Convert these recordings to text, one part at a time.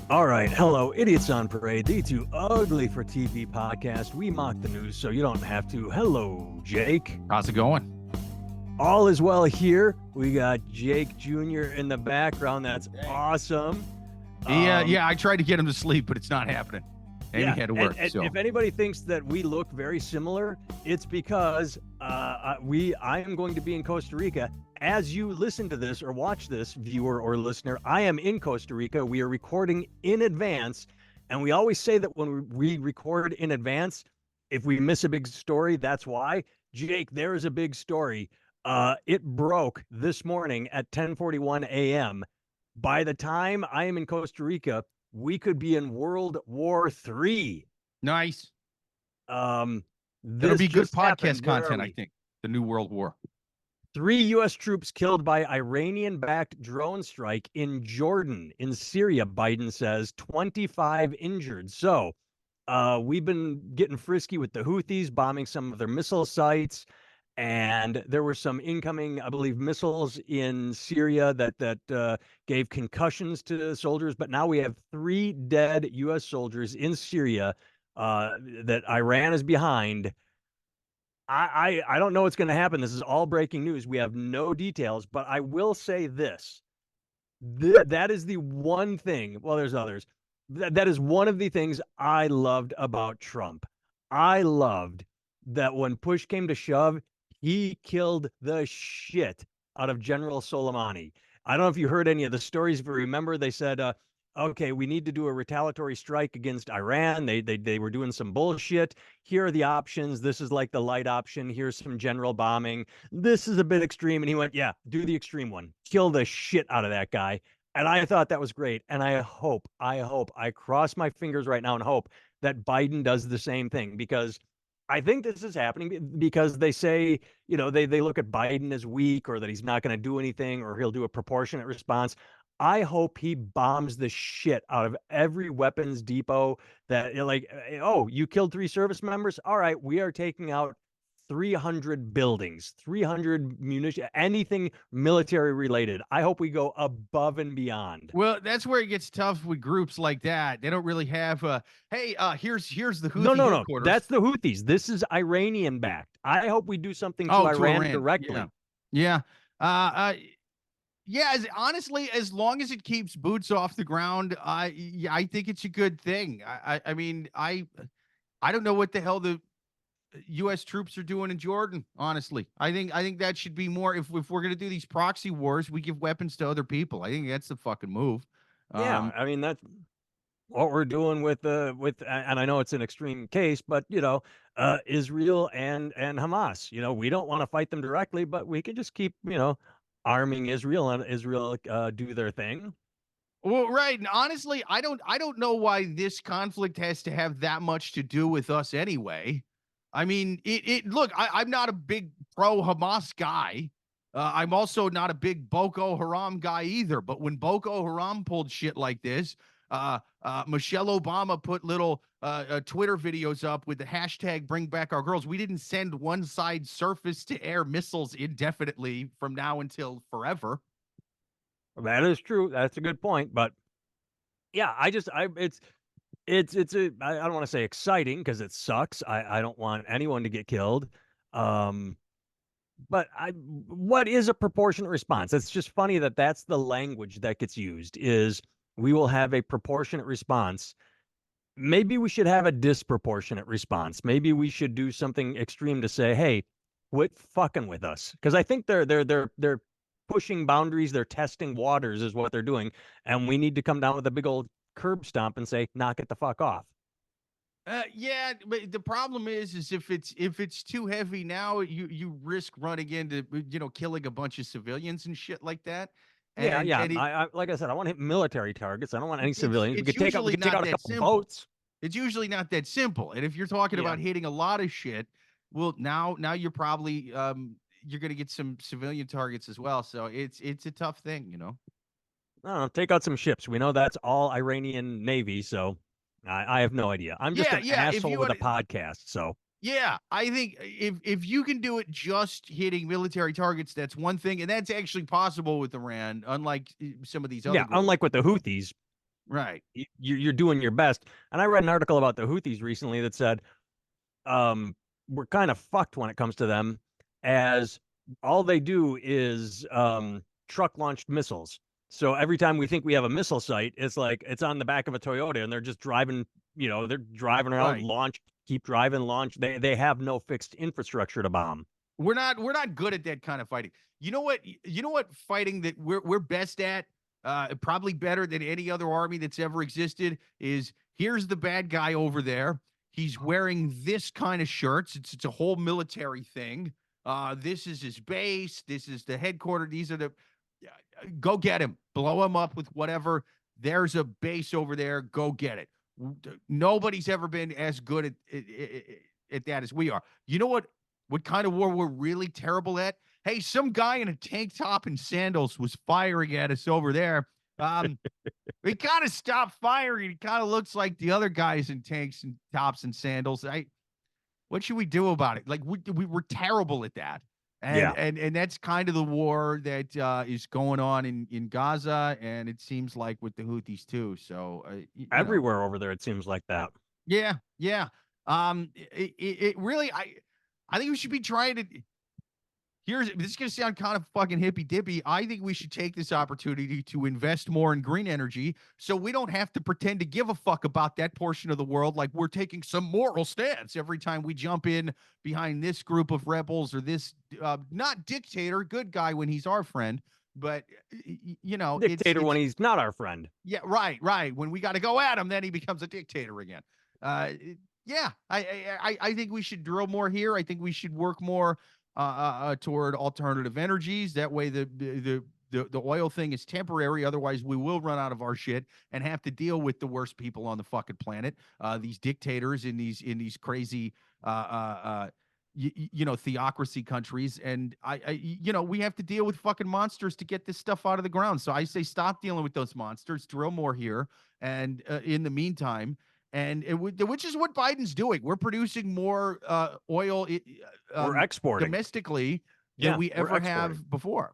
All right. Hello, Idiots on Parade, the Too Ugly for TV podcast. We mock the news so you don't have to. Hello, Jake. How's it going? All is well here. We got Jake Jr. in the background. That's awesome. Yeah, I tried to get him to sleep, but it's not happening. And he had to work. And so if anybody thinks that we look very similar, it's because I am going to be in Costa Rica. As you listen to this or watch this, viewer or listener, I am in Costa Rica. We are recording in advance. And we always say that when we record in advance, if we miss a big story, that's why. Jake, there is a big story. It broke this morning at 10:41 a.m. By the time I am in Costa Rica, we could be in World War III. nice. That'll That'll be good podcast content, I think. The New World War. 3 U.S. troops killed by Iranian-backed drone strike in Jordan. In Syria, Biden says 25 injured. So we've been getting frisky with the Houthis, bombing some of their missile sites. And there were some incoming, I believe, missiles in Syria that gave concussions to soldiers. But now we have 3 dead U.S. soldiers in Syria that Iran is behind. I don't know what's going to happen. This is all breaking news. We have no details, but I will say this. That is the one thing. Well, there's others. That is one of the things I loved about Trump. I loved that when push came to shove, he killed the shit out of General Soleimani. I don't know if you heard any of the stories, but remember they said, okay, we need to do a retaliatory strike against Iran. They were doing some bullshit. Here are the options. This is like the light option. Here's some general bombing. This is a bit extreme. And he went, yeah, do the extreme one. Kill the shit out of that guy. And I thought that was great. And I cross my fingers right now and hope that Biden does the same thing, because I think this is happening because they say, they look at Biden as weak, or that he's not going to do anything, or he'll do a proportionate response. I hope he bombs the shit out of every weapons depot that, oh, you killed 3 service members. All right, we are taking out 300 buildings, 300 munitions, anything military related. I hope we go above and beyond. Well, that's where it gets tough with groups like that. They don't really have here's the Houthi No. headquarters. That's the Houthis. This is Iranian backed. I hope we do something to Iran directly. Yeah. Honestly, as long as it keeps boots off the ground, I think it's a good thing. I mean, I don't know what the hell the U.S. troops are doing in Jordan. Honestly, I think that should be more. If we're gonna do these proxy wars, we give weapons to other people. I think that's the fucking move. Yeah, I mean that's what we're doing with and I know it's an extreme case, but Israel and Hamas. We don't want to fight them directly, but we can just keep arming Israel and Israel do their thing. Well, right. And honestly, I don't know why this conflict has to have that much to do with us anyway. I mean, look, I'm not a big pro Hamas guy. I'm also not a big Boko Haram guy either. But when Boko Haram pulled shit like this, Michelle Obama put little Twitter videos up with the hashtag bring back our girls. We didn't send one side surface to air missiles indefinitely from now until forever. That is true. That's a good point. But yeah, I don't want to say exciting because it sucks. I don't want anyone to get killed. But what is a proportionate response? It's just funny that that's the language that gets used, is we will have a proportionate response. Maybe we should have a disproportionate response. Maybe we should do something extreme to say, hey, quit fucking with us. Because I think they're pushing boundaries, they're testing waters is what they're doing. And we need to come down with a big old curb stomp and say, knock it the fuck off. Yeah, but the problem is if it's too heavy now, you risk running into killing a bunch of civilians and shit like that. And, I like I said, I want to hit military targets. I don't want any civilians. We could take out a couple boats. It's usually not that simple. And if you're talking about hitting a lot of shit, well, now you're probably you're going to get some civilian targets as well. So it's a tough thing, No, take out some ships. We know that's all Iranian Navy, so I have no idea. I'm just an asshole with a podcast, so. Yeah, I think if you can do it just hitting military targets, that's one thing, and that's actually possible with Iran, unlike some of these other groups. Unlike with the Houthis. Right. You're doing your best. And I read an article about the Houthis recently that said, um, we're kind of fucked when it comes to them, as all they do is truck launched missiles. So every time we think we have a missile site, it's like it's on the back of a Toyota, and they're just driving. They're driving around, Right. launch, keep driving, launch. They have no fixed infrastructure to bomb. We're not good at that kind of fighting. You know what? You know what fighting that we're best at, probably better than any other army that's ever existed, is here's the bad guy over there. He's wearing this kind of shirts. It's a whole military thing. This is his base. This is the headquarters. These are the go get him. Blow him up with whatever. There's a base over there. Go get it. Nobody's ever been as good at that as we are. You know what kind of war we're really terrible at? Hey, some guy in a tank top and sandals was firing at us over there. We kind of stopped firing. He kind of looks like the other guys in tanks and tops and sandals. What should we do about it? Like we were terrible at that. And Yeah, and that's kind of the war that is going on in Gaza, and it seems like with the Houthis too. So everywhere over there it seems like that. yeah, yeah. It really, I think we should be trying to. This is going to sound kind of fucking hippy dippy. I think we should take this opportunity to invest more in green energy, so we don't have to pretend to give a fuck about that portion of the world, like we're taking some moral stance every time we jump in behind this group of rebels or this not dictator, good guy when he's our friend, but Dictator it's when he's not our friend. yeah, right. When we got to go at him, then he becomes a dictator again. Yeah, I think we should drill more here. I think we should work more toward alternative energies. That way, the oil thing is temporary. Otherwise, we will run out of our shit and have to deal with the worst people on the fucking planet. These dictators in these crazy theocracy countries, and we have to deal with fucking monsters to get this stuff out of the ground. So I say stop dealing with those monsters, drill more here, and in the meantime, and which is what Biden's doing. We're producing more oil We're exporting. domestically than we ever have before.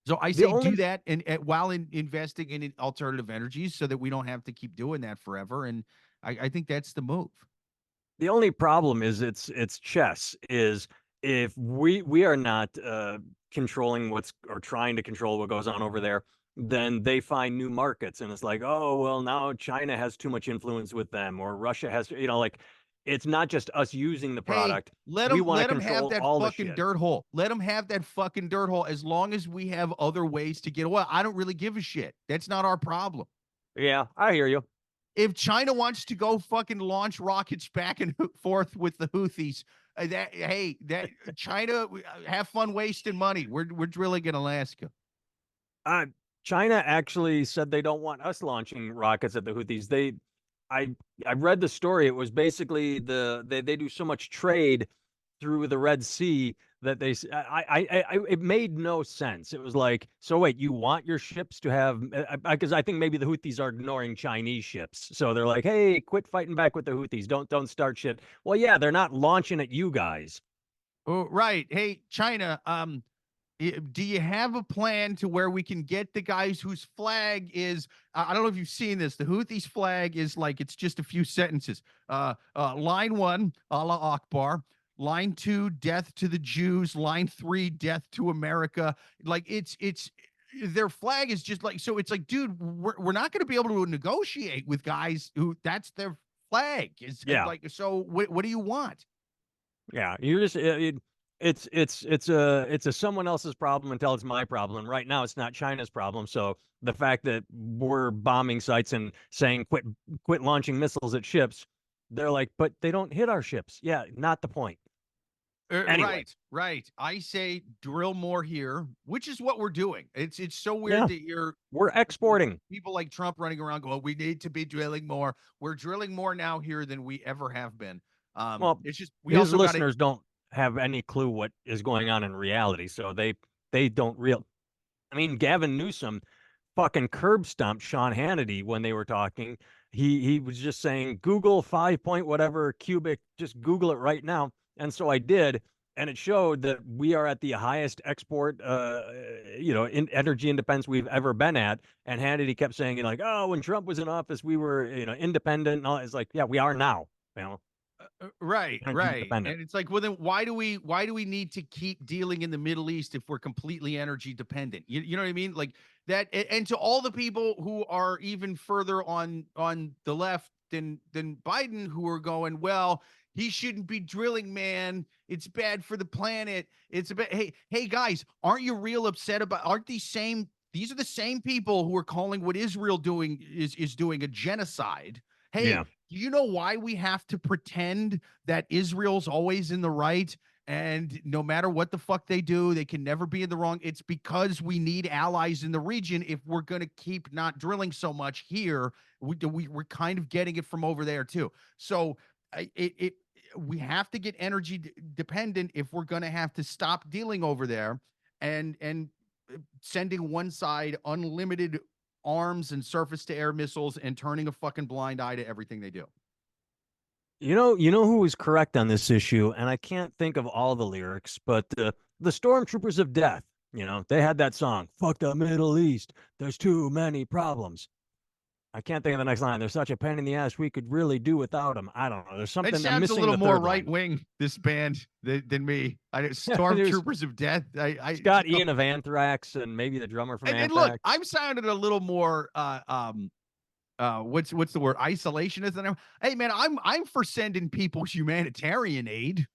So I The say only do that, and while investing in alternative energies, so that we don't have to keep doing that forever. And I think that's the move. The only problem is it's chess. Is if we are not controlling what's or trying to control what goes on over there, then they find new markets, and it's like, oh well, now China has too much influence with them, or Russia has, like, it's not just us using the Hey, product. let We them want to let them have control that all the fucking shit. dirt hole. Let them have that fucking dirt hole as long as we have other ways to get oil. I don't really give a shit. That's not our problem. Yeah, I hear you. If China wants to go fucking launch rockets back and forth with the Houthis, that China, have fun wasting money. We're drilling in Alaska. Uh, China actually said they don't want us launching rockets at the Houthis. I I read the story. It was basically they do so much trade through the Red Sea that it made no sense. It was like, so wait, you want your ships to have, because I think maybe the Houthis are ignoring Chinese ships, so they're like, hey, quit fighting back with the Houthis. Don't start shit. Well, yeah, they're not launching at you guys. Oh, right. Hey, China, do you have a plan to where we can get the guys whose flag is I don't know if you've seen this. The Houthis flag is like, it's just a few sentences. Line 1, Allah Akbar. Line 2, death to the Jews. Line 3, death to America. Like it's their flag is just like, so it's like, dude, we're not going to be able to negotiate with guys who that's their flag. Is Yeah. like, so what do you want? Yeah, you're just it's a someone else's problem until it's my problem. Right now, it's not China's problem. So the fact that we're bombing sites and saying quit launching missiles at ships, they're like, but they don't hit our ships. Yeah, not the point. Anyway. Right. I say drill more here, which is what we're doing. It's so weird that we're exporting. people like Trump running around going, we need to be drilling more. We're drilling more now here than we ever have been. Well, it's just his listeners don't have any clue what is going on in reality, so they don't real. I mean, Gavin Newsom fucking curb stomped Sean Hannity when they were talking. He was just saying Google 5 point whatever cubic, just Google it right now. And so I did, and it showed that we are at the highest export, in energy independence we've ever been at. And Hannity kept saying, like, oh, when Trump was in office, we were, independent. And all. It's like, yeah, we are now. Right, Energy right. independent. And it's like, well, then why do we need to keep dealing in the Middle East if we're completely energy dependent? You know what I mean? Like that. And to all the people who are even further on the left than Biden, who are going, well, he shouldn't be drilling, man. It's bad for the planet. It's a bit. Hey guys, aren't you real upset about? Aren't these are the same people who are calling what Israel doing is doing a genocide. Hey, Yeah. do you know why we have to pretend that Israel's always in the right? And no matter what the fuck they do, they can never be in the wrong. It's because we need allies in the region if we're going to keep not drilling so much here. We're kind of getting it from over there too. So we have to get energy dependent if we're going to have to stop dealing over there and sending one side unlimited arms and surface to air missiles and turning a fucking blind eye to everything they do. You know who was correct on this issue, and I can't think of all the lyrics, but the Stormtroopers of Death, they had that song, "Fuck the Middle East. There's too many problems." I can't think of the next line. They're such a pain in the ass. We could really do without them. I don't know. There's It something I'm sounds a missing. little The more third right line. wing, this band, than me. There's Stormtroopers of Death. Scott Ian of Anthrax and maybe the drummer from and look, Anthrax. I'm sounding a little more what's the word, isolationist than hey man, I'm for sending people humanitarian aid.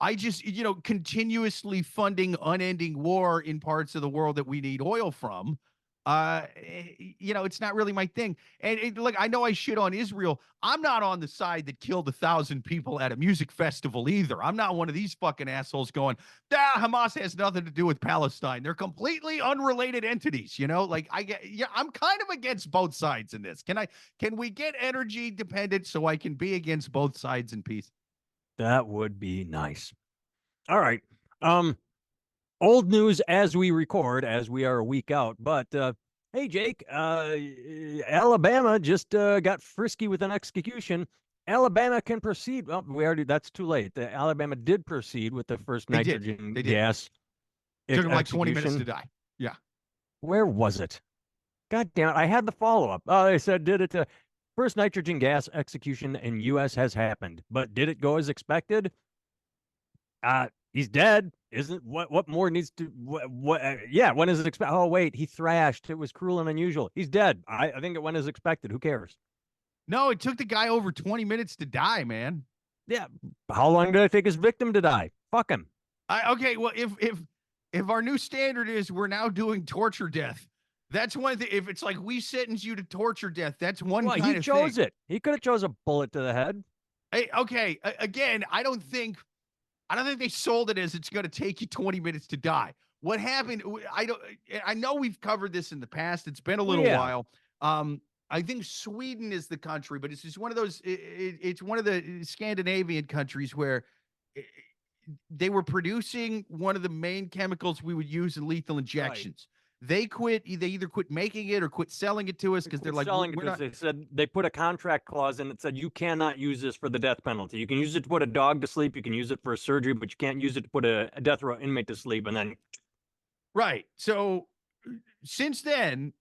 I just continuously funding unending war in parts of the world that we need oil from. It's not really my thing. And look, I know I shit on Israel. I'm not on the side that killed 1,000 people at a music festival either. I'm not one of these fucking assholes going, Hamas has nothing to do with Palestine. They're completely unrelated entities. Like I'm kind of against both sides in this. Can we get energy dependent so I can be against both sides in peace? That would be nice. All right. Old news as we record, as we are a week out. But hey, Jake, Alabama just got frisky with an execution. Alabama can proceed. Well, that's too late. Alabama did proceed with the first nitrogen gas. It took them like 20 minutes to die. Yeah. Where was it? God damn it. I had the follow up. They said, did it? First nitrogen gas execution in U.S. has happened, but did it go as expected? He's dead. Isn't what more needs to yeah, when is it expected? Oh wait, he thrashed. It was cruel and unusual. He's dead. I think it went as expected. Who cares? No, it took the guy over 20 minutes to die, man. Yeah. How long did it take his victim to die? Fuck him. Okay, well, if our new standard is we're now doing torture death, that's one thing. If it's like we sentence you to torture death, that's one kind of thing. He chose it. He could have chose a bullet to the head. Hey, okay. Again, I don't think they sold it as it's going to take you 20 minutes to die. What happened? I know we've covered this in the past. It's been a little while. I think Sweden is the country, but it's just one of those. It's one of the Scandinavian countries where they were producing one of the main chemicals we would use in lethal injections. Right. They either quit making it or quit selling it to us because they're like, they said they put a contract clause in that said you cannot use this for the death penalty. You can use it to put a dog to sleep. You can use it for a surgery, but you can't use it to put a death row inmate to sleep. And then, right. So since then,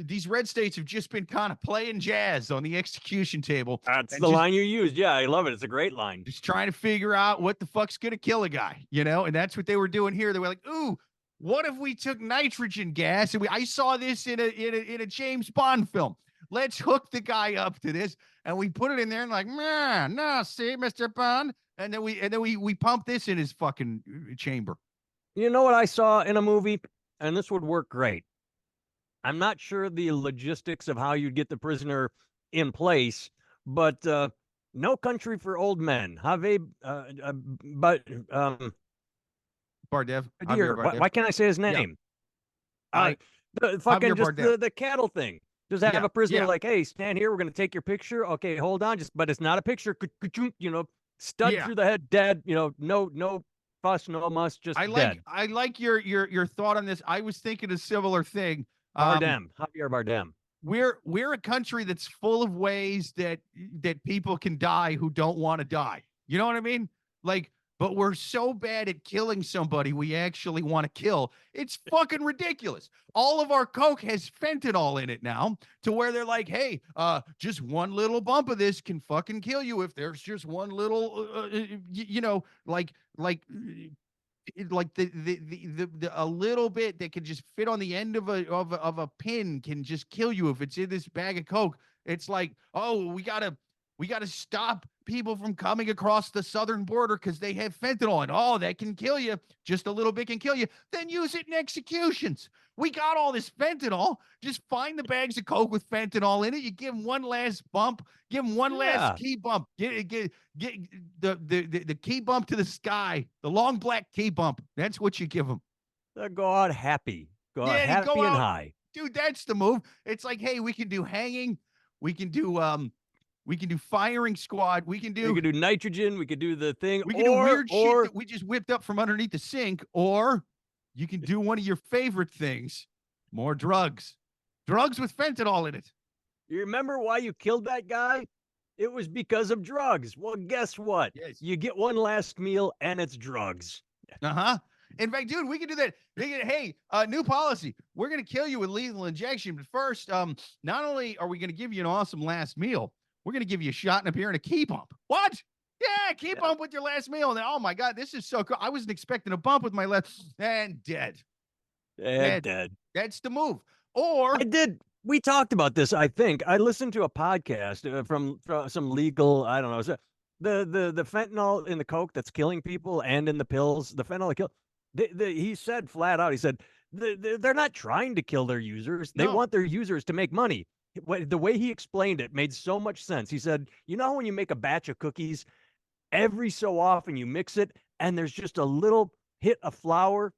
these red states have just been kind of playing jazz on the execution table. That's the line you used. Yeah, I love it. It's a great line. Just trying to figure out what the fuck's going to kill a guy, and that's what they were doing here. They were like, ooh, what if we took nitrogen gas? And I saw this in a James Bond film. Let's hook the guy up to this, and we put it in there and like, man, no, see, Mr. Bond, and then we pump this in his fucking chamber. You know what I saw in a movie, and this would work great. I'm not sure the logistics of how you'd get the prisoner in place, but No Country for Old Men. Bardem. Why can't I say his name? Yeah. The fucking just the cattle thing. Just have a prisoner like, hey, stand here. We're going to take your picture. Okay, hold on. But it's not a picture. Stud through the head, dead. No fuss, no muss, just dead. I like your thought on this. I was thinking a similar thing. Javier Bardem. We're a country that's full of ways that people can die who don't want to die. You know what I mean? Like, but we're so bad at killing somebody we actually want to kill. It's fucking ridiculous. All of our coke has fentanyl in it now, to where they're like, hey, just one little bump of this can fucking kill you if there's just one little like the a little bit that can just fit on the end of a pin can just kill you if it's in this bag of coke. It's like, oh, we gotta stop people from coming across the southern border because they have fentanyl, and oh, that can kill you. Just a little bit can kill you. Then use it in executions. We got all this fentanyl. Just find the bags of coke with fentanyl in it. You give them one last bump. Give them one last key bump. Get the key bump to the sky. The long black key bump. That's what you give them. They'll go out happy. Go out Yeah, you happy go and out, high. dude. That's the move. It's like, hey, we can do hanging. We can do firing squad. We could do nitrogen. We could do the thing. We can do weird shit that we just whipped up from underneath the sink. Or you can do one of your favorite things: more drugs. Drugs with fentanyl in it. You remember why you killed that guy? It was because of drugs. Well, guess what? Yes. You get one last meal and it's drugs. In fact, dude, we can do that. Hey, new policy. We're going to kill you with lethal injection. But first, not only are we going to give you an awesome last meal, we're going to give you a shot in a beer and a key bump. What? Yeah, key bump with your last meal. And then, oh my God, this is so cool. I wasn't expecting a bump with my last, and dead. Dead. That's the move. Or I did. We talked about this. I think I listened to a podcast from some legal. I don't know. The fentanyl in the coke that's killing people, and in the pills, the fentanyl that kill. He said flat out. He said they're not trying to kill their users. They want their users to make money. The way he explained it made so much sense. He said, you know, when you make a batch of cookies, every so often you mix it, and there's just a little hit of flour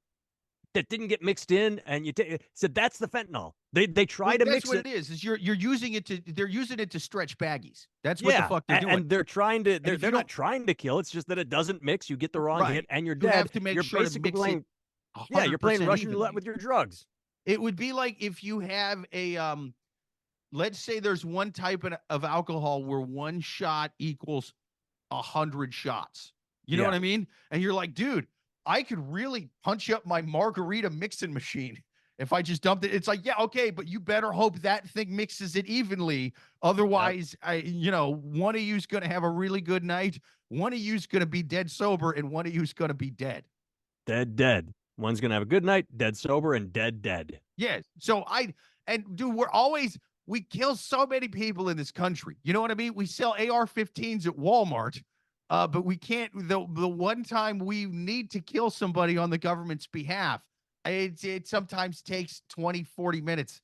that didn't get mixed in, and you said that's the fentanyl. They try to mix it. That's what it is you're using it to, they're using it to stretch baggies. That's what the fuck they're doing. And they're trying to, they're not trying to kill. It's just that it doesn't mix. You get the wrong hit and you're dead. You have to make you're sure basically to mix playing, you're playing Russian evenly. roulette with your drugs. It would be like if you have a, let's say there's one type of alcohol where one shot equals 100 shots. You know what I mean? And you're like, dude, I could really punch up my margarita mixing machine if I just dumped it. It's like, yeah, okay, but you better hope that thing mixes it evenly. Otherwise, one of you's going to have a really good night. One of you's going to be dead sober, and one of you's going to be dead. Dead. One's going to have a good night, dead sober, and dead. Yes. So dude, we kill so many people in this country. You know what I mean? We sell AR-15s at Walmart. But we can't, the one time we need to kill somebody on the government's behalf, it sometimes takes 20, 40 minutes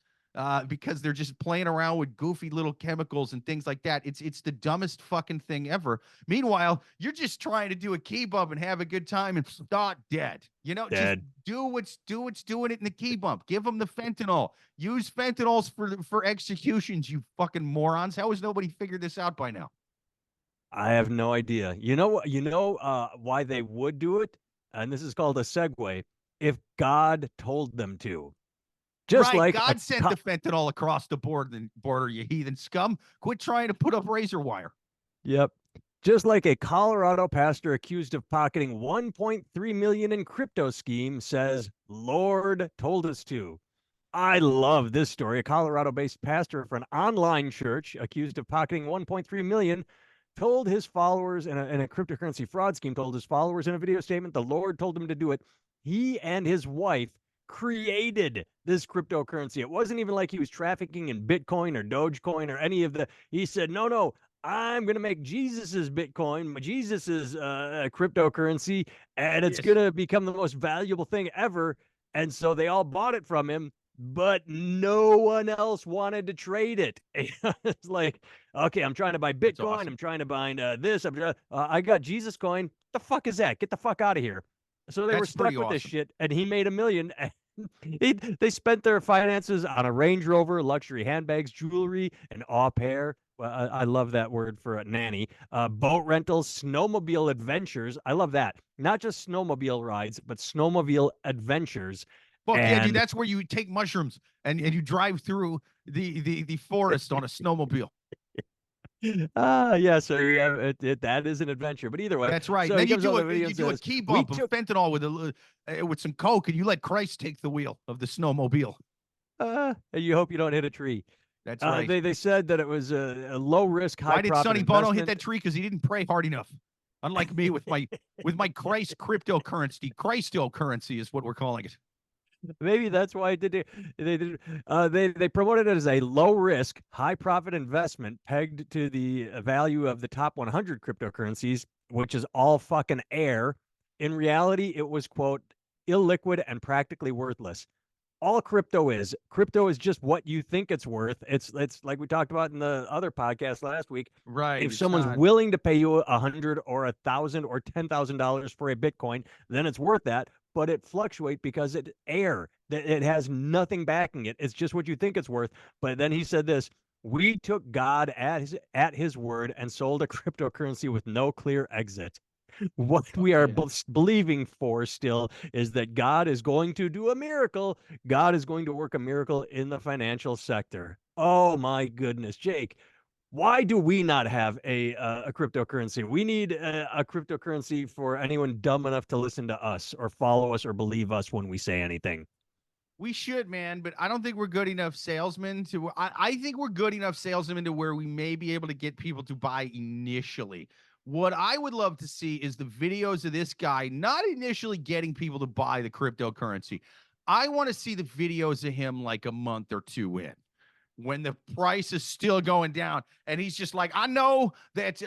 because they're just playing around with goofy little chemicals and things like that. It's the dumbest fucking thing ever. Meanwhile, you're just trying to do a key bump and have a good time and start dead. You know, dead. Just do what's doing it in the key bump. Give them the fentanyl. Use fentanyls for executions, you fucking morons. How has nobody figured this out by now? I have no idea. You know why they would do it? And this is called a segue. If God told them to. Just like God sent the fentanyl across the border, you heathen scum. Quit trying to put up razor wire. Yep. Just like a Colorado pastor accused of pocketing $1.3 million in crypto scheme says, Lord told us to. I love this story. A Colorado-based pastor for an online church accused of pocketing $1.3 million told his followers in a cryptocurrency fraud scheme, told his followers in a video statement, the Lord told him to do it. He and his wife created this cryptocurrency. It wasn't even like he was trafficking in Bitcoin or Dogecoin or any of the, he said, no, I'm going to make Jesus's Bitcoin, Jesus's cryptocurrency, and it's going to become the most valuable thing ever. And so they all bought it from him, but no one else wanted to trade it. It's like, okay, I'm trying to buy Bitcoin. Awesome. I'm trying to buy this. I got Jesus coin. The fuck is that? Get the fuck out of here. So they were stuck with this shit, and he made $1 million. They spent their finances on a Range Rover, luxury handbags, jewelry, an au pair. Well, I love that word for a nanny. Boat rentals, snowmobile adventures. I love that. Not just snowmobile rides, but snowmobile adventures. Fuck yeah, dude, that's where you take mushrooms and you drive through the forest on a snowmobile. Yeah. So yeah, that is an adventure. But either way, That's right. so And he then you comes on do the a video you and do a says, key "We bump of took." fentanyl with some coke, and you let Christ take the wheel of the snowmobile. And you hope you don't hit a tree. That's right. They said that it was a low risk, high Why did profit Sonny Bono hit investment. that tree? Because he didn't pray hard enough. Unlike me with my Christ cryptocurrency. Christocurrency is what we're calling it. Maybe that's why they did. They promoted it as a low risk, high profit investment pegged to the value of the top 100 cryptocurrencies, which is all fucking air. In reality, it was quote illiquid and practically worthless. All crypto is just what you think it's worth. It's like we talked about in the other podcast last week. Right. If It's someone's not. willing to pay you $100 or $1,000 or $10,000 for a Bitcoin, then it's worth that. But it fluctuates because it's air. It has nothing backing it. It's just what you think it's worth. But then he said this: "We took God at his word and sold a cryptocurrency with no clear exit." What we are Yeah. believing for still is that God is going to do a miracle. God is going to work a miracle in the financial sector. Oh my goodness, Jake. Why do we not have a cryptocurrency? We need a cryptocurrency for anyone dumb enough to listen to us or follow us or believe us when we say anything. We should, man, but I don't think we're good enough salesmen to. I think we're good enough salesmen to where we may be able to get people to buy initially. What I would love to see is the videos of this guy not initially getting people to buy the cryptocurrency. I want to see the videos of him like a month or two in when the price is still going down and he's just like, I know that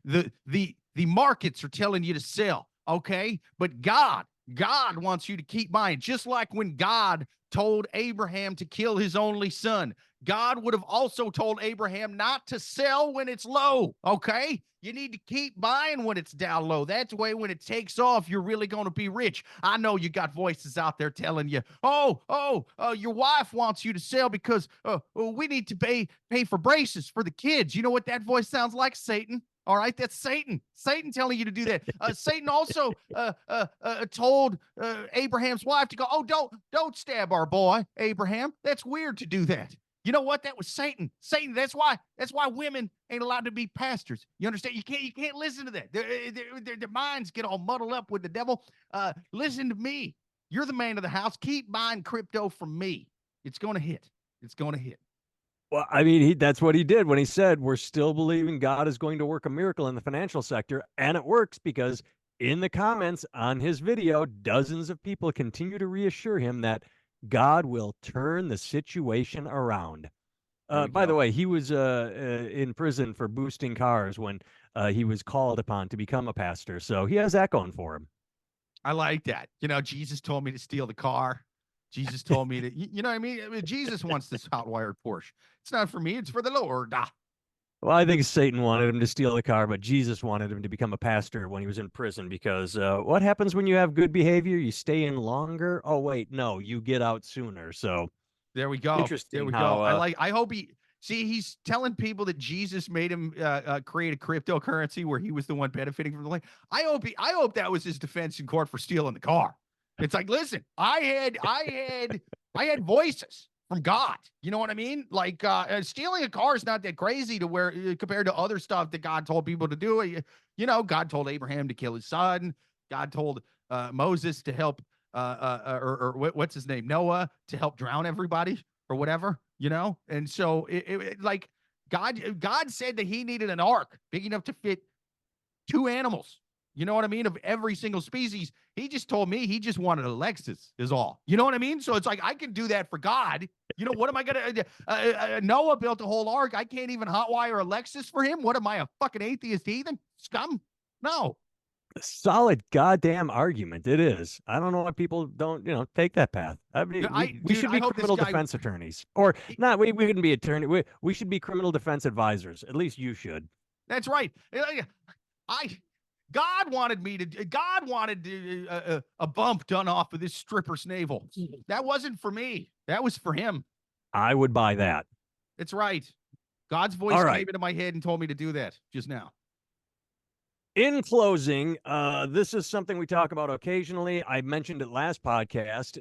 the markets are telling you to sell, okay, but God wants you to keep buying, just like when God told Abraham to kill his only son. God would have also told Abraham not to sell when it's low, okay? You need to keep buying when it's down low. That's the way when it takes off, you're really going to be rich. I know you got voices out there telling you, your wife wants you to sell because we need to pay for braces for the kids. You know what that voice sounds like? Satan. All right, that's Satan. Satan telling you to do that. Satan also told Abraham's wife to go, "Oh, don't stab our boy, Abraham. That's weird to do that." You know what? That was Satan. Satan. That's why women ain't allowed to be pastors. You understand? You can't listen to that. Their minds get all muddled up with the devil. Listen to me. You're the man of the house. Keep buying crypto from me. It's gonna hit. It's gonna hit. Well, I mean, that's what he did when he said, "We're still believing God is going to work a miracle in the financial sector." And it works because in the comments on his video, dozens of people continue to reassure him that God will turn the situation around. There we By the go. way, he was in prison for boosting cars when he was called upon to become a pastor. So he has that going for him. I like that. Jesus told me to steal the car. Jesus told me to, you know what I mean? Jesus wants this hot wired Porsche. It's not for me, it's for the Lord. Ah. Well, I think Satan wanted him to steal the car, but Jesus wanted him to become a pastor when he was in prison because what happens when you have good behavior? You stay in longer. Oh, wait, no, you get out sooner. So There we go. There interesting we go. how, I hope he's telling people that Jesus made him create a cryptocurrency where he was the one benefiting from the land. I hope that was his defense in court for stealing the car. It's like, listen, I had voices from God. You know what I mean? Like stealing a car is not that crazy to where compared to other stuff that God told people to do. God told Abraham to kill his son. God told Moses to help or what's his name, Noah, to help drown everybody or whatever. And so like God said that he needed an ark big enough to fit two animals. You know what I mean? Of every single species. He just told me he just wanted a Lexus is all. You know what I mean? So it's like, I can do that for God. What am I going to, Noah built a whole ark. I can't even hotwire a Lexus for him. What am I, a fucking atheist heathen? Scum? No. solid goddamn argument. It is. I don't know why people don't, take that path. I mean, we Dude, should I be hope this criminal guy, defense attorneys, or not. We couldn't be attorney. We should be criminal defense advisors. At least you should. that's right. I, God wanted a bump done off of this stripper's navel. That wasn't for me. That was for him. I would buy that. That's right. God's voice All right. came into my head and told me to do that just now. In closing, this is something we talk about occasionally. I mentioned it last podcast.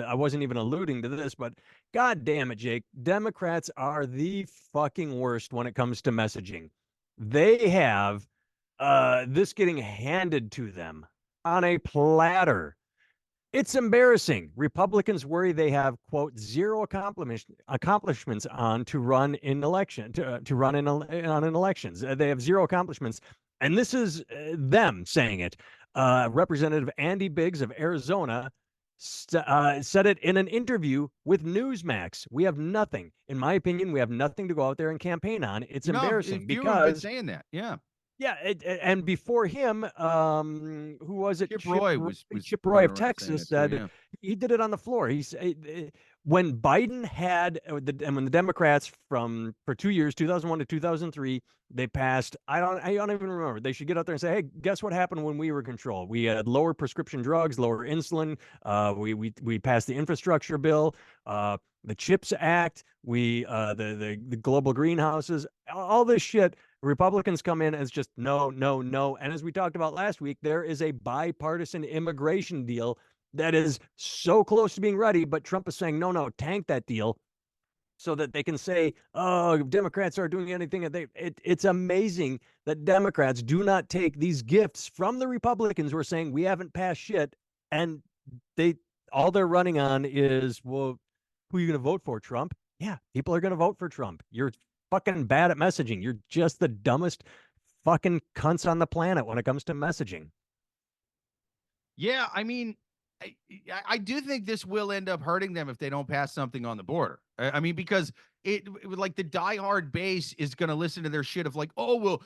I wasn't even alluding to this, but God damn it, Jake. Democrats are the fucking worst when it comes to messaging. They have this getting handed to them on a platter. It's embarrassing. Republicans worry they have, quote, zero accomplishments on to run in election to run on in elections. They have zero accomplishments, and this is them saying it. Representative Andy Biggs of Arizona said it in an interview with Newsmax. We have nothing, in my opinion, we have nothing to go out there and campaign on. It's No, embarrassing few have been because saying that. Yeah. yeah, and before him, who was it? Chip Roy was Chip Roy running of around saying Texas that too. said Yeah. he did it on the floor. He said when Biden had and when the Democrats for 2 years, 2001 to 2003, they passed. I don't even remember. They should get out there and say, hey, guess what happened when we were in control? We had lower prescription drugs, lower insulin. We passed the infrastructure bill. The CHIPS Act, the global greenhouses, all this shit. Republicans come in as just no, no, no. And as we talked about last week, there is a bipartisan immigration deal that is so close to being ready, but Trump is saying, no, no, tank that deal so that they can say, oh, Democrats aren't doing anything. It's amazing that Democrats do not take these gifts from the Republicans who are saying we haven't passed shit, and all they're running on is, well, who are you going to vote for, Trump? Yeah, people are going to vote for Trump. You're fucking bad at messaging. You're just the dumbest fucking cunts on the planet when it comes to messaging. Yeah, I mean, I do think this will end up hurting them if they don't pass something on the border. I mean, because it like the diehard base is going to listen to their shit of like, oh, well,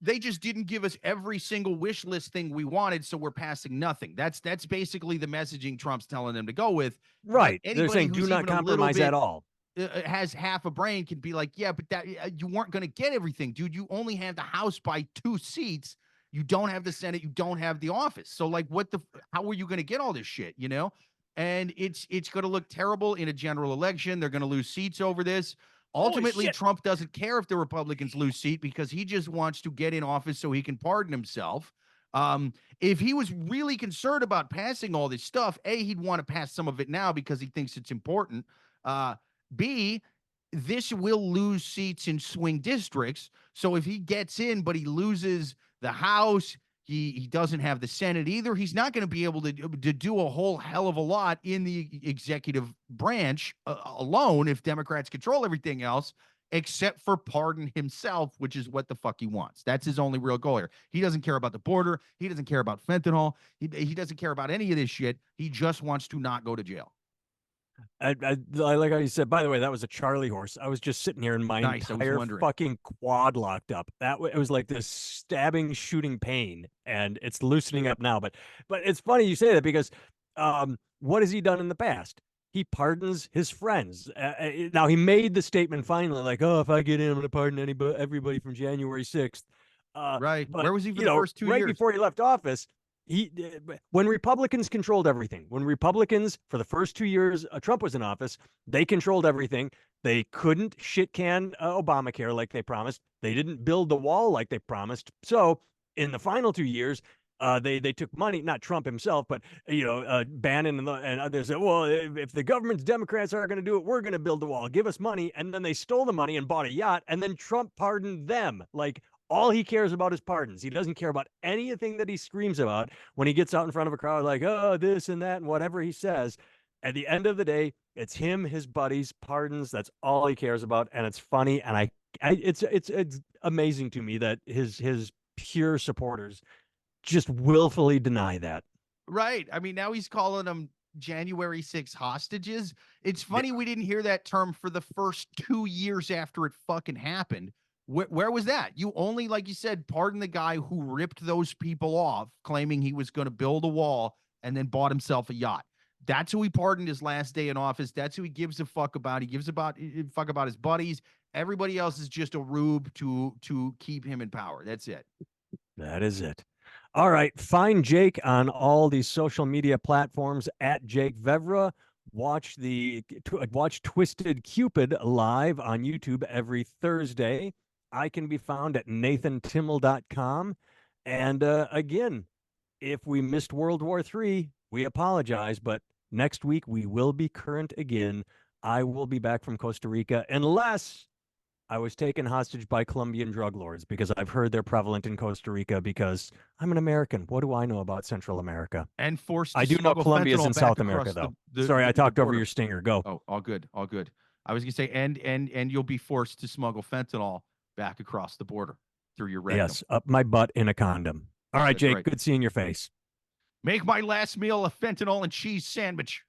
they just didn't give us every single wish list thing we wanted, so we're passing nothing. That's basically the messaging Trump's telling them to go with. Right. They're Anybody saying do who's not even a little compromise bit at all. has half a brain can be like, yeah, but that you weren't going to get everything, dude. You only have the House by 2 seats. You don't have the Senate. You don't have the office. So like, how are you going to get all this shit? You know, and it's going to look terrible in a general election. They're going to lose seats over this. Ultimately, Trump doesn't care if the Republicans lose seat because he just wants to get in office so he can pardon himself. If he was really concerned about passing all this stuff, A, he'd want to pass some of it now because he thinks it's important. B, this will lose seats in swing districts. So if he gets in, but he loses the House, he doesn't have the Senate either, he's not going to be able to do a whole hell of a lot in the executive branch alone if Democrats control everything else, except for pardon himself, which is what the fuck he wants. That's his only real goal here. He doesn't care about the border. He doesn't care about fentanyl. He doesn't care about any of this shit. He just wants to not go to jail. I like how you said, by the way, that was a Charlie horse. I was just sitting here and my entire fucking quad locked up. It was like this stabbing, shooting pain, and it's loosening up now. But it's funny you say that because what has he done in the past? He pardons his friends. Now he made the statement finally, like, "Oh, if I get in, I'm going to pardon everybody from January 6th." Right. But, where was he for the first 2 right years? Before he left office, when Republicans controlled everything, when Republicans for the first 2 years Trump was in office, they controlled everything. They couldn't shit can Obamacare like they promised. They didn't build the wall like they promised. So in the final 2 years, they took money, not Trump himself, but Bannon and others said, well, if the government's Democrats aren't going to do it, we're going to build the wall. Give us money, and then they stole the money and bought a yacht, and then Trump pardoned them. Like, all he cares about is pardons. He doesn't care about anything that he screams about when he gets out in front of a crowd, like, oh, this and that, and whatever he says. At the end of the day, it's him, his buddies, pardons. That's all he cares about, and it's funny. And it's amazing to me that his pure supporters just willfully deny that. Right. I mean, now he's calling them January 6 hostages. It's funny we didn't hear that term for the first 2 years after it fucking happened. Where was that? You only, like you said, pardon the guy who ripped those people off, claiming he was going to build a wall and then bought himself a yacht. That's who he pardoned his last day in office. That's who he gives a fuck about. He gives a fuck about his buddies. Everybody else is just a rube to keep him in power. That's it. That is it. All right. Find Jake on all these social media platforms at Jake Vevra. Watch Twisted Cupid live on YouTube every Thursday. I can be found at nathantimmel.com. And again, if we missed World War III, we apologize, but next week we will be current again. I will be back from Costa Rica unless I was taken hostage by Colombian drug lords, because I've heard they're prevalent in Costa Rica, because I'm an American. What do I know about Central America? And forced I to do know smuggle Colombia's fentanyl in back South across America, though. the Sorry, I the talked over border. your stinger. Go. Oh, all good, all good. I was gonna say, and you'll be forced to smuggle fentanyl back across the border through your rectum. Yes, up my butt in a condom. All right, That's Jake, right. good seeing your face. Make my last meal a fentanyl and cheese sandwich.